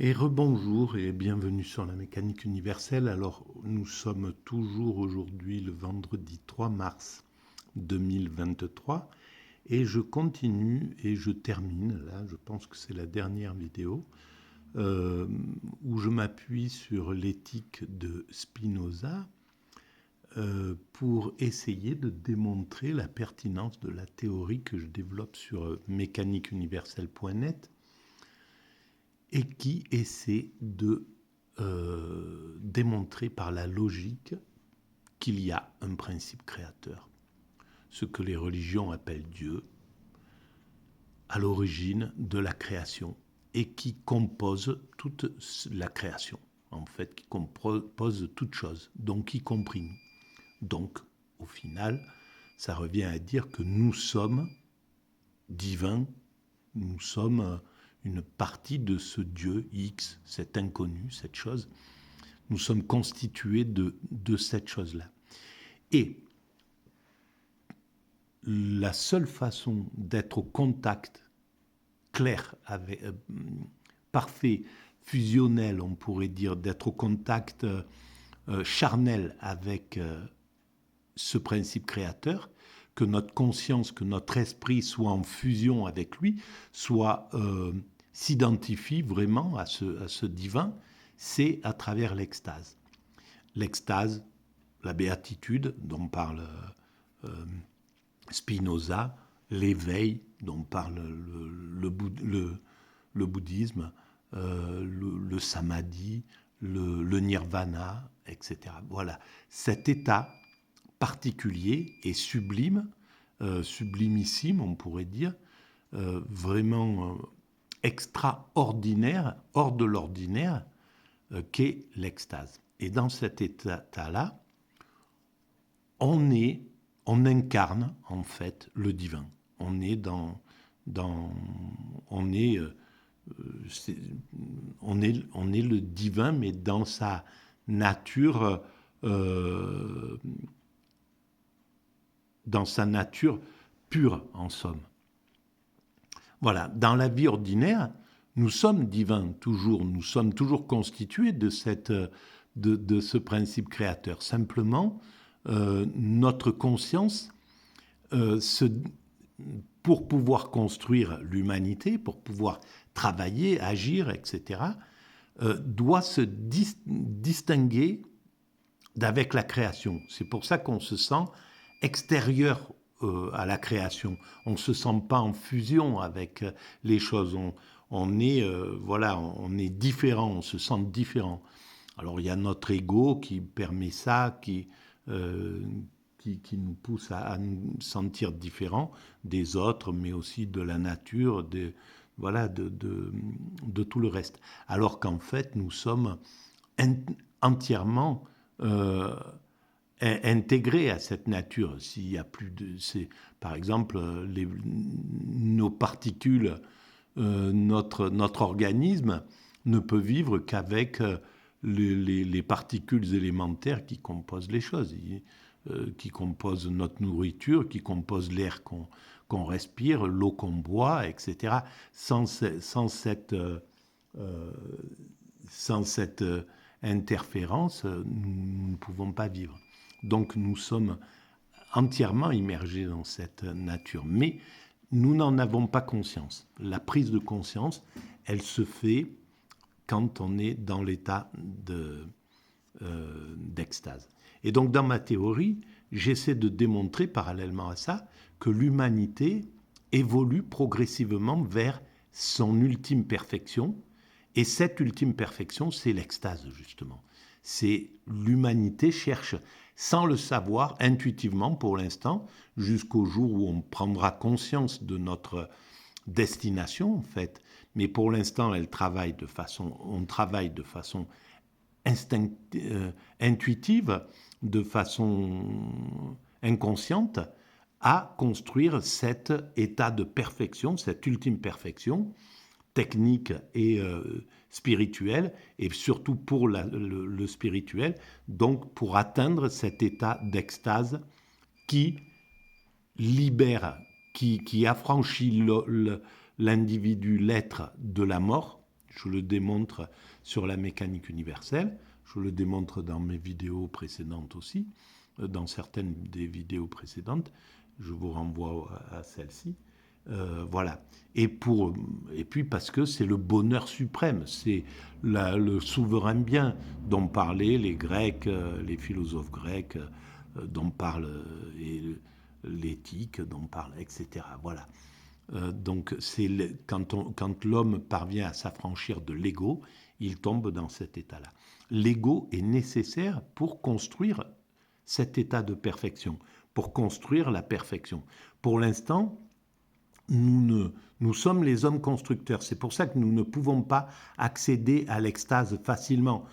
Et rebonjour et bienvenue sur la mécanique universelle. Alors, nous sommes toujours aujourd'hui le vendredi 3 mars 2023 et je continue et je termine, là je pense que c'est la dernière vidéo, où je m'appuie sur l'éthique de Spinoza pour essayer de démontrer la pertinence de la théorie que je développe sur mécaniqueuniverselle.net et qui essaie de démontrer par la logique qu'il y a un principe créateur, ce que les religions appellent Dieu, à l'origine de la création et qui compose toute la création, en fait, qui compose toute chose, donc y compris nous. Donc, au final, ça revient à dire que nous sommes divins, nous sommes une partie de ce Dieu X, cet inconnu, cette chose. Nous sommes constitués de cette chose-là. Et la seule façon d'être au contact clair, avec, parfait, fusionnel, on pourrait dire, d'être au contact charnel avec ce principe créateur, que notre conscience, que notre esprit soit en fusion avec lui, s'identifie vraiment à ce divin, c'est à travers l'extase. L'extase, la béatitude dont parle Spinoza, l'éveil dont parle le bouddhisme, le samadhi, le nirvana, etc. Voilà, cet état particulier et sublime, sublimissime, on pourrait dire, vraiment extraordinaire, hors de l'ordinaire, qu'est l'extase. Et dans cet état-là, on incarne en fait le divin. On est on est le divin, mais dans sa nature, pure, en somme. Voilà, dans la vie ordinaire, nous sommes divins toujours, nous sommes toujours constitués de ce principe créateur. Simplement, notre conscience, pour pouvoir construire l'humanité, pour pouvoir travailler, agir, etc., doit se distinguer d'avec la création. C'est pour ça qu'on se sent extérieur à la création. On ne se sent pas en fusion avec les choses. On est différent, on se sent différent. Alors il y a notre ego qui permet ça, qui nous pousse à nous sentir différents des autres, mais aussi de la nature, de tout le reste. Alors qu'en fait, nous sommes entièrement intégrés à cette nature. S'il y a plus de, par exemple, nos particules, notre organisme ne peut vivre qu'avec les particules élémentaires qui composent les choses, qui composent notre nourriture, qui composent l'air qu'on respire, l'eau qu'on boit, etc. Sans cette interférence, nous ne pouvons pas vivre. Donc nous sommes entièrement immergés dans cette nature. Mais nous n'en avons pas conscience. La prise de conscience, elle se fait quand on est dans l'état d'extase. Et donc dans ma théorie, j'essaie de démontrer parallèlement à ça que l'humanité évolue progressivement vers son ultime perfection. Et cette ultime perfection, c'est l'extase, justement. C'est l'humanité cherche, sans le savoir, intuitivement pour l'instant, jusqu'au jour où on prendra conscience de notre destination, en fait. Mais pour l'instant, on travaille de façon intuitive, de façon inconsciente, à construire cet état de perfection, cette ultime perfection, technique et spirituelle, et surtout pour le spirituel, donc pour atteindre cet état d'extase qui libère, qui affranchit l'individu, l'être de la mort, Je le démontre sur la mécanique universelle, je le démontre dans mes vidéos précédentes aussi, dans certaines des vidéos précédentes, je vous renvoie à celle-ci. Voilà. Et puis parce que c'est le bonheur suprême, c'est le souverain bien dont parlaient les Grecs, les philosophes grecs, dont parle l'éthique, dont parle, etc. Voilà. Donc quand l'homme parvient à s'affranchir de l'ego, il tombe dans cet état-là. L'ego est nécessaire pour construire cet état de perfection, pour construire la perfection. Pour l'instant, nous sommes les hommes constructeurs. C'est pour ça que nous ne pouvons pas accéder à l'extase facilement.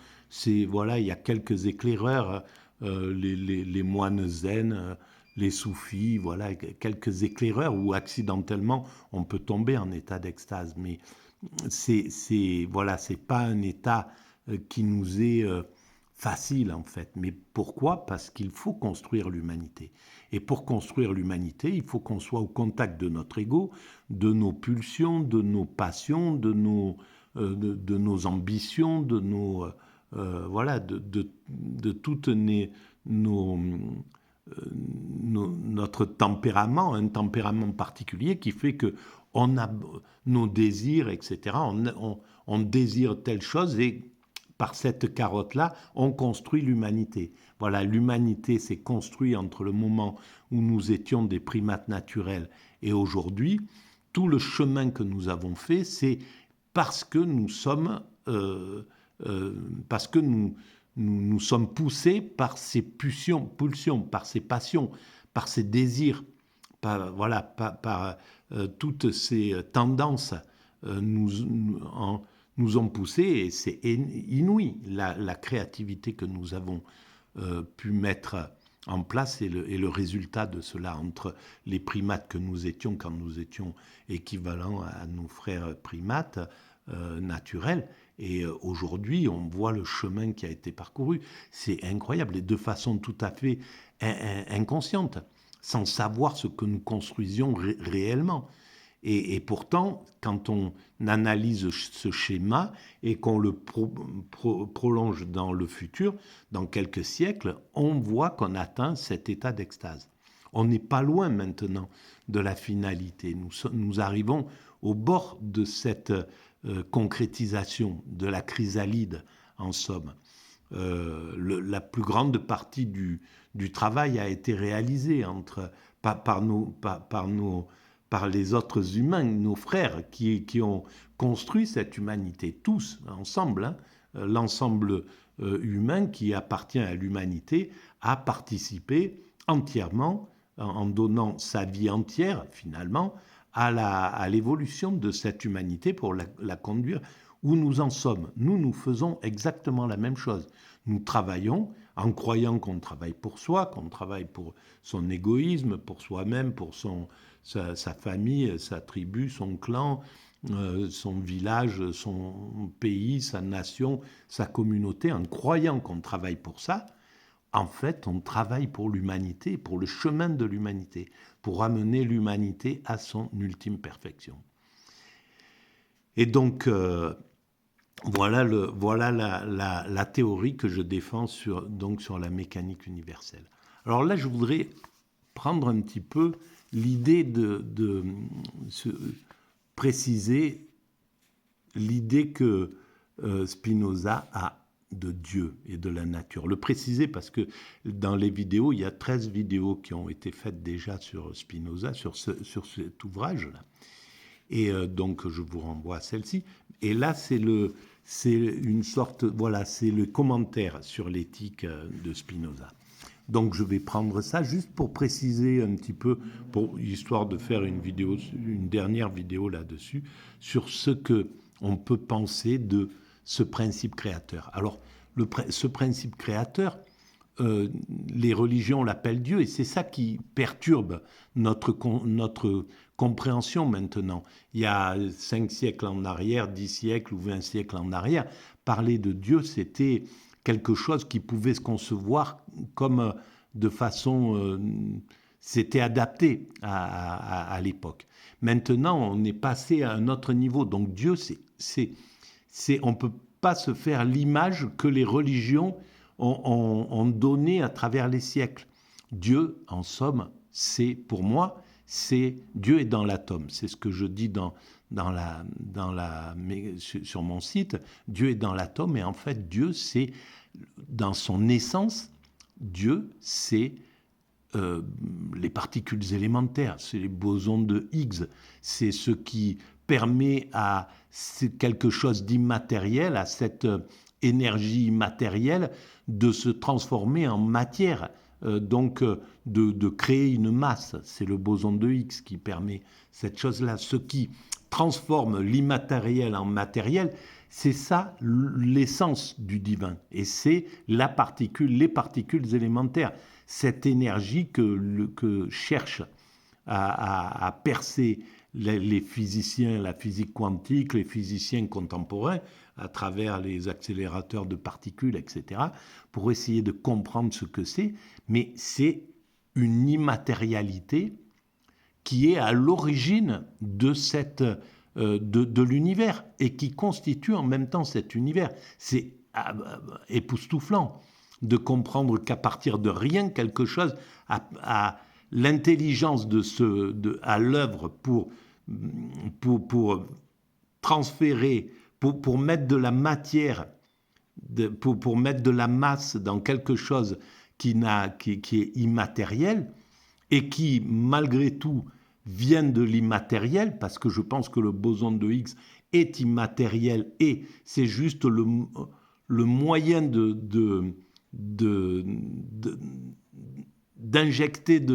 Voilà, il y a quelques éclaireurs, les moines zen, les soufis, voilà, quelques éclaireurs où accidentellement on peut tomber en état d'extase. Mais c'est pas un état qui nous est facile en fait. Mais pourquoi ? Parce qu'il faut construire l'humanité. Et pour construire l'humanité, il faut qu'on soit au contact de notre ego, de nos pulsions, de nos passions, de nos ambitions, de voilà, de toutes notre tempérament, un tempérament particulier qui fait que on a nos désirs, etc. On désire telle chose et par cette carotte-là, on construit l'humanité. Voilà, l'humanité s'est construite entre le moment où nous étions des primates naturels et aujourd'hui. Tout le chemin que nous avons fait, c'est parce que nous sommes, nous sommes poussés par ces pulsions, par ces passions, par ces désirs, par toutes ces tendances nous ont poussés, et c'est inouï la créativité que nous avons pu mettre en place et le résultat de cela entre les primates que nous étions quand nous étions équivalents à nos frères primates naturels. Et aujourd'hui, on voit le chemin qui a été parcouru. C'est incroyable, et de façon tout à fait inconsciente, sans savoir ce que nous construisions réellement. Et pourtant, quand on analyse ce schéma et qu'on le prolonge dans le futur, dans quelques siècles, on voit qu'on atteint cet état d'extase. On n'est pas loin maintenant de la finalité. Nous arrivons au bord de cette concrétisation, de la chrysalide, en somme. La plus grande partie du travail a été réalisée par les autres humains, nos frères, qui ont construit cette humanité, tous ensemble. Hein, l'ensemble humain qui appartient à l'humanité a participé entièrement, en donnant sa vie entière, finalement, à l'évolution de cette humanité pour la conduire où nous en sommes. Nous faisons exactement la même chose. Nous travaillons en croyant qu'on travaille pour soi, qu'on travaille pour son égoïsme, pour soi-même, pour sa famille, sa tribu, son clan, son village, son pays, sa nation, sa communauté, en croyant qu'on travaille pour ça. En fait, on travaille pour l'humanité, pour le chemin de l'humanité, pour amener l'humanité à son ultime perfection. Et donc, voilà la théorie que je défends sur la mécanique universelle. Alors là, je voudrais prendre un petit peu l'idée de préciser l'idée que Spinoza a de Dieu et de la nature. Le préciser parce que dans les vidéos, il y a 13 vidéos qui ont été faites déjà sur Spinoza, sur cet ouvrage-là. Et donc, je vous renvoie à celle-ci. Et là, c'est une sorte, voilà, c'est le commentaire sur l'éthique de Spinoza. Donc, je vais prendre ça juste pour préciser un petit peu, histoire de faire une dernière vidéo là-dessus, sur ce qu'on peut penser de ce principe créateur. Alors, ce principe créateur, les religions l'appellent Dieu, et c'est ça qui perturbe notre compréhension maintenant. Il y a 5 siècles en arrière, 10 siècles ou 20 siècles en arrière, parler de Dieu, c'était quelque chose qui pouvait se concevoir comme de façon... c'était adapté à l'époque. Maintenant, on est passé à un autre niveau. Donc Dieu, on ne peut pas se faire l'image que les religions ont donnée à travers les siècles. Dieu, en somme, pour moi, Dieu est dans l'atome. C'est ce que je dis sur mon site. Dieu est dans l'atome, et en fait, Dieu, c'est, dans son essence, Dieu, c'est les particules élémentaires, c'est les bosons de Higgs, c'est ce qui permet à quelque chose d'immatériel, à cette énergie immatérielle, de se transformer en matière, donc de créer une masse. C'est le boson de Higgs qui permet cette chose-là. Ce qui transforme l'immatériel en matériel, c'est ça l'essence du divin. Et c'est les particules élémentaires. Cette énergie que cherchent à percer les physiciens, la physique quantique, les physiciens contemporains, à travers les accélérateurs de particules, etc., pour essayer de comprendre ce que c'est. Mais c'est une immatérialité qui est à l'origine de l'univers et qui constitue en même temps cet univers. C'est époustouflant de comprendre qu'à partir de rien, quelque chose a l'intelligence à l'œuvre pour transférer, pour mettre de la matière, pour mettre de la masse dans quelque chose qui est immatériel et qui, malgré tout, vient de l'immatériel, parce que je pense que le boson de Higgs est immatériel et c'est juste le moyen d'injecter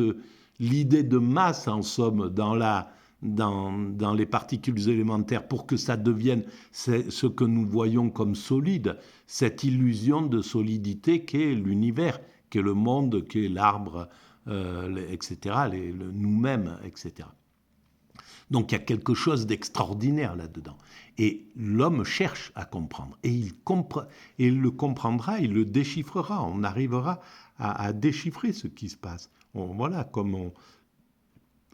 l'idée de masse, en somme, dans les particules élémentaires pour que ça devienne ce que nous voyons comme solide, cette illusion de solidité qu'est l'univers, qu'est le monde, qu'est l'arbre, etc., nous-mêmes, etc. Donc il y a quelque chose d'extraordinaire là-dedans. Et l'homme cherche à comprendre. Et il le comprendra, il le déchiffrera. On arrivera à déchiffrer ce qui se passe. Voilà, comme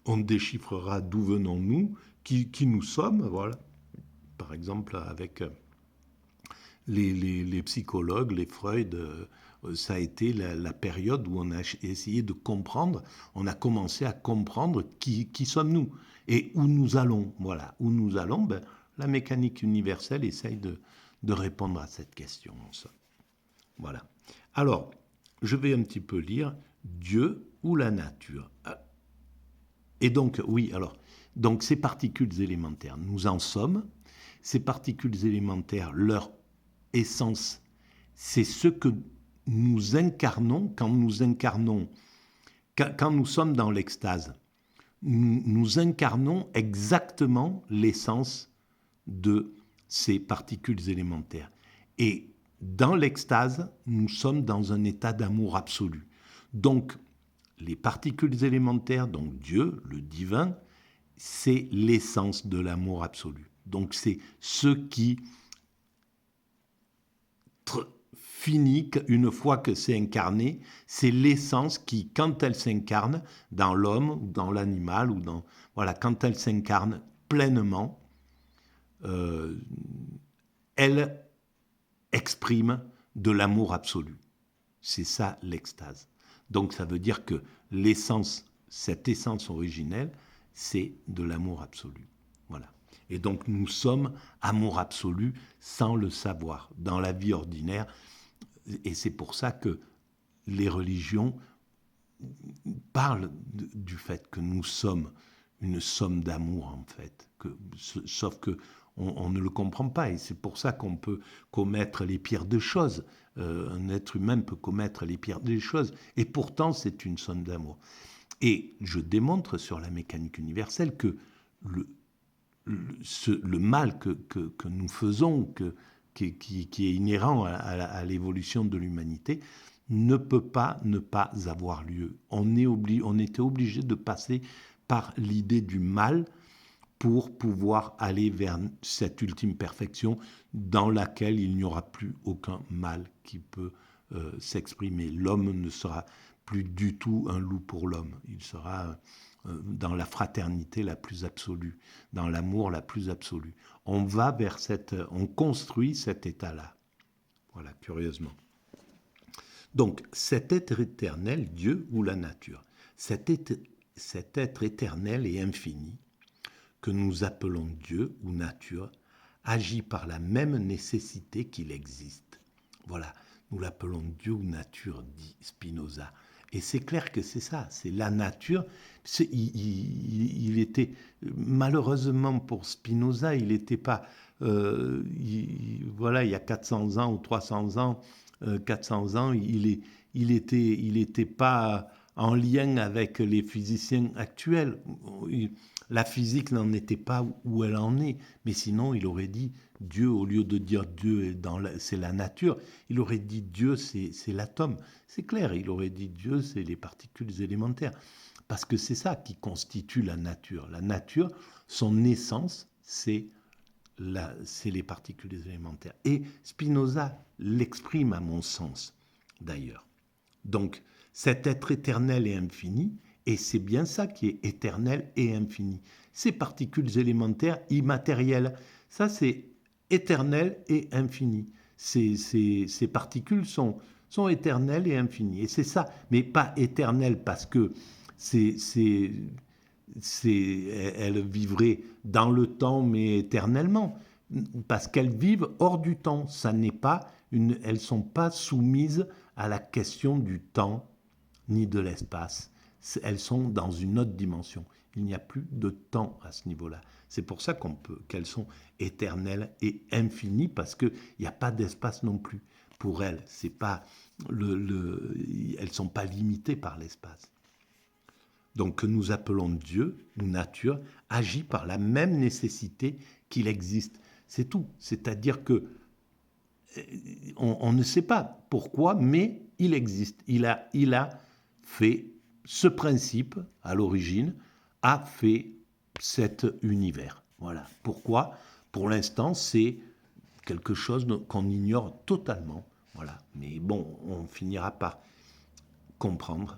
on déchiffrera d'où venons-nous, qui nous sommes. Voilà. Par exemple, avec les psychologues, les Freud, ça a été la période où on a essayé de comprendre, on a commencé à comprendre qui sommes-nous et où nous allons. Voilà, où nous allons, la mécanique universelle essaye de répondre à cette question. Voilà. Alors, je vais un petit peu lire Dieu ou la nature. Et donc, oui, alors, donc ces particules élémentaires, nous en sommes. Ces particules élémentaires, leur essence, c'est ce que nous incarnons quand nous sommes dans l'extase. Nous incarnons exactement l'essence de ces particules élémentaires. Et dans l'extase, nous sommes dans un état d'amour absolu. Donc, les particules élémentaires, donc Dieu, le divin, c'est l'essence de l'amour absolu. Donc, c'est ce qui finit, une fois que c'est incarné, c'est l'essence qui, quand elle s'incarne dans l'homme ou dans l'animal, quand elle s'incarne pleinement, elle exprime de l'amour absolu. C'est ça l'extase. Donc ça veut dire que cette essence originelle, c'est de l'amour absolu. Voilà. Et donc nous sommes amour absolu sans le savoir dans la vie ordinaire. Et c'est pour ça que les religions parlent du fait que nous sommes une somme d'amour, en fait. Sauf que on ne le comprend pas. Et c'est pour ça qu'on peut commettre les pires des choses. Un être humain peut commettre les pires des choses. Et pourtant, c'est une somme d'amour. Et je démontre sur la mécanique universelle que le mal que nous faisons, qui est inhérent à l'évolution de l'humanité, ne peut pas ne pas avoir lieu. On était obligé de passer par l'idée du mal pour pouvoir aller vers cette ultime perfection dans laquelle il n'y aura plus aucun mal qui peut s'exprimer. L'homme ne sera plus du tout un loup pour l'homme. Il sera dans la fraternité la plus absolue, dans l'amour la plus absolue. On va on construit cet état-là. Voilà, curieusement. Donc, cet être éternel, Dieu ou la nature, cet être éternel et infini, que nous appelons Dieu ou nature, agit par la même nécessité qu'il existe. Voilà, nous l'appelons Dieu ou nature, dit Spinoza. Et c'est clair que c'est ça, c'est la nature. Il était, malheureusement pour Spinoza, il n'était pas, voilà, il y a 400 ans ou 300 ans, 400 ans, il était pas en lien avec les physiciens actuels. La physique n'en était pas où elle en est, mais sinon il aurait dit Dieu, au lieu de dire Dieu c'est la nature, il aurait dit Dieu c'est l'atome. C'est clair, il aurait dit Dieu c'est les particules élémentaires. Parce que c'est ça qui constitue la nature. La nature, son essence, c'est les particules élémentaires. Et Spinoza l'exprime à mon sens, d'ailleurs. Donc, cet être éternel et infini, et c'est bien ça qui est éternel et infini. Ces particules élémentaires immatérielles, ça c'est éternel et infini. Ces particules sont éternelles et infinies. Et c'est ça, mais pas éternelles parce que elles vivraient dans le temps mais éternellement, parce qu'elles vivent hors du temps. Elles ne sont pas soumises à la question du temps ni de l'espace. Elles sont dans une autre dimension. Il n'y a plus de temps à ce niveau-là. C'est pour ça qu'elles sont éternelles et infinies, parce qu'il n'y a pas d'espace non plus pour elles. C'est pas elles ne sont pas limitées par l'espace. Donc, que nous appelons Dieu ou nature, agit par la même nécessité qu'il existe. C'est tout. C'est-à-dire que on ne sait pas pourquoi, mais il existe. Il a fait ce principe, à l'origine, a fait cet univers. Voilà. Pourquoi ? Pour l'instant, c'est quelque chose qu'on ignore totalement. Voilà. Mais bon, on finira par comprendre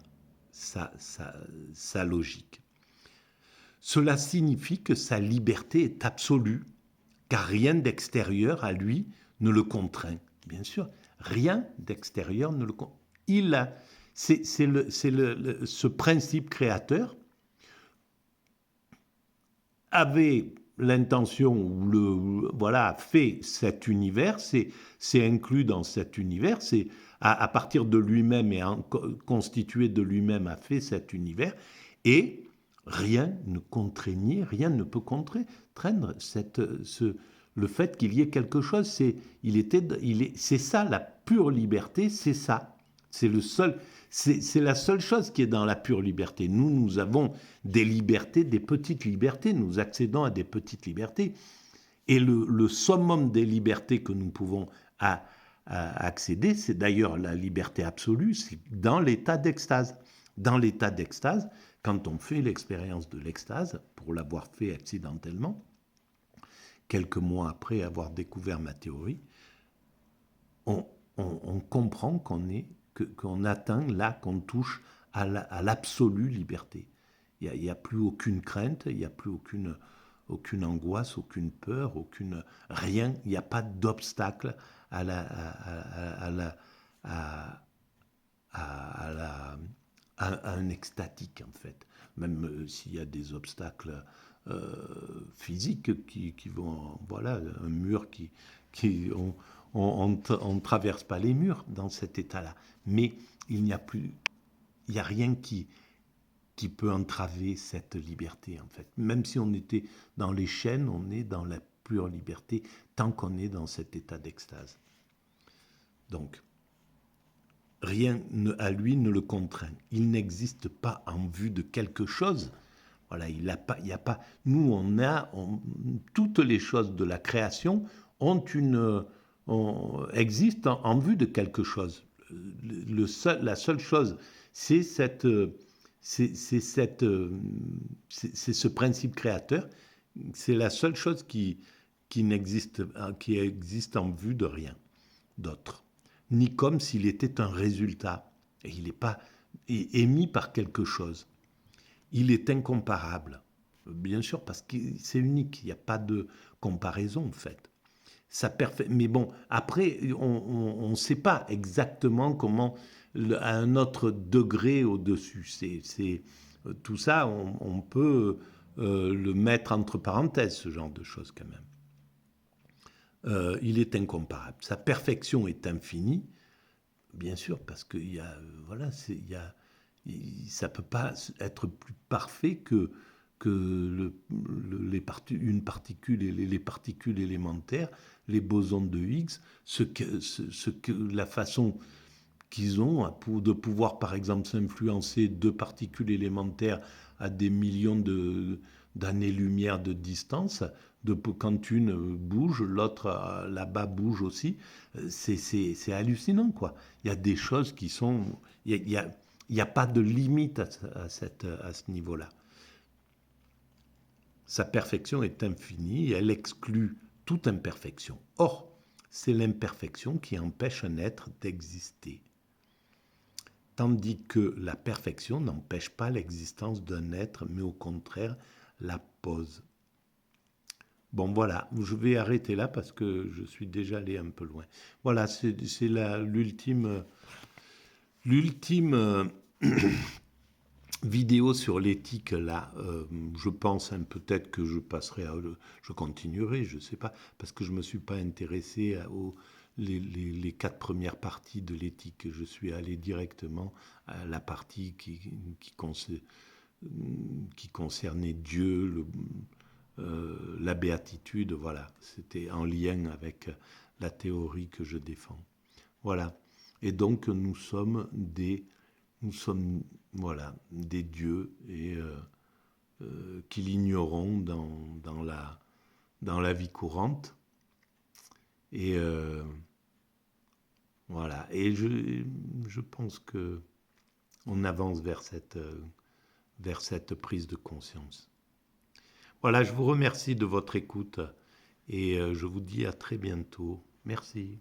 sa logique. Cela signifie que sa liberté est absolue, car rien d'extérieur à lui ne le contraint. Bien sûr, rien d'extérieur ne le contraint. Ce principe créateur avait l'intention, fait cet univers, c'est inclus dans cet univers, c'est à partir de lui-même et constitué de lui-même a fait cet univers, et rien ne contraignait, rien ne peut contraindre le fait qu'il y ait quelque chose. C'est ça la pure liberté, c'est ça. C'est la seule chose qui est dans la pure liberté. Nous avons des libertés, des petites libertés, nous accédons à des petites libertés. Et le summum des libertés que nous pouvons accéder, c'est d'ailleurs la liberté absolue, c'est dans l'état d'extase. Dans l'état d'extase, quand on fait l'expérience de l'extase, pour l'avoir fait accidentellement, quelques mois après avoir découvert ma théorie, on comprend qu'on atteint là, qu'on touche à l'absolue liberté. Il n'y a plus aucune crainte, il n'y a plus aucune angoisse, aucune peur, rien. Il n'y a pas d'obstacle à un extatique, en fait. Même s'il y a des obstacles physiques qui vont... Voilà, un mur on ne traverse pas les murs dans cet état-là. Mais il n'y a rien qui peut entraver cette liberté, en fait. Même si on était dans les chaînes, on est dans la pure liberté tant qu'on est dans cet état d'extase. Donc, rien à lui ne le contraint. Il n'existe pas en vue de quelque chose. Voilà, il y a pas. Nous, toutes les choses de la création existent en vue de quelque chose. La seule chose, c'est ce principe créateur. C'est la seule chose qui existe en vue de rien d'autre, ni comme s'il était un résultat. Et il n'est pas émis par quelque chose. il est incomparable. Bien sûr, parce que c'est unique, il n'y a pas de comparaison en fait. Mais bon, après, on ne sait pas exactement comment, à un autre degré au-dessus. Tout ça, on peut le mettre entre parenthèses, ce genre de choses quand même. Il est incomparable. Sa perfection est infinie, bien sûr, parce que voilà, ça ne peut pas être plus parfait que une particule et les particules élémentaires, les bosons de Higgs, la façon qu'ils ont de pouvoir, par exemple, s'influencer deux particules élémentaires à des millions d'années-lumière de distance. Quand une bouge, l'autre là-bas bouge aussi. C'est hallucinant, quoi. Il y a des choses qui sont... Il n'y a pas de limite à ce niveau-là. Sa perfection est infinie et elle exclut toute imperfection. Or, c'est l'imperfection qui empêche un être d'exister. Tandis que la perfection n'empêche pas l'existence d'un être, mais au contraire la pose. Bon, voilà, je vais arrêter là parce que je suis déjà allé un peu loin. Voilà, c'est l'ultime vidéo sur l'éthique là. Je pense peut-être que je continuerai, je ne sais pas, parce que je ne me suis pas intéressé aux les 4 premières parties de l'éthique. Je suis allé directement à la partie qui concernait Dieu, la béatitude, voilà. C'était en lien avec la théorie que je défends. Voilà. Et donc nous sommes voilà, des dieux et qui l'ignorons dans la vie courante. Et voilà. Et je pense que on avance vers cette prise de conscience. Voilà, je vous remercie de votre écoute et je vous dis à très bientôt. Merci.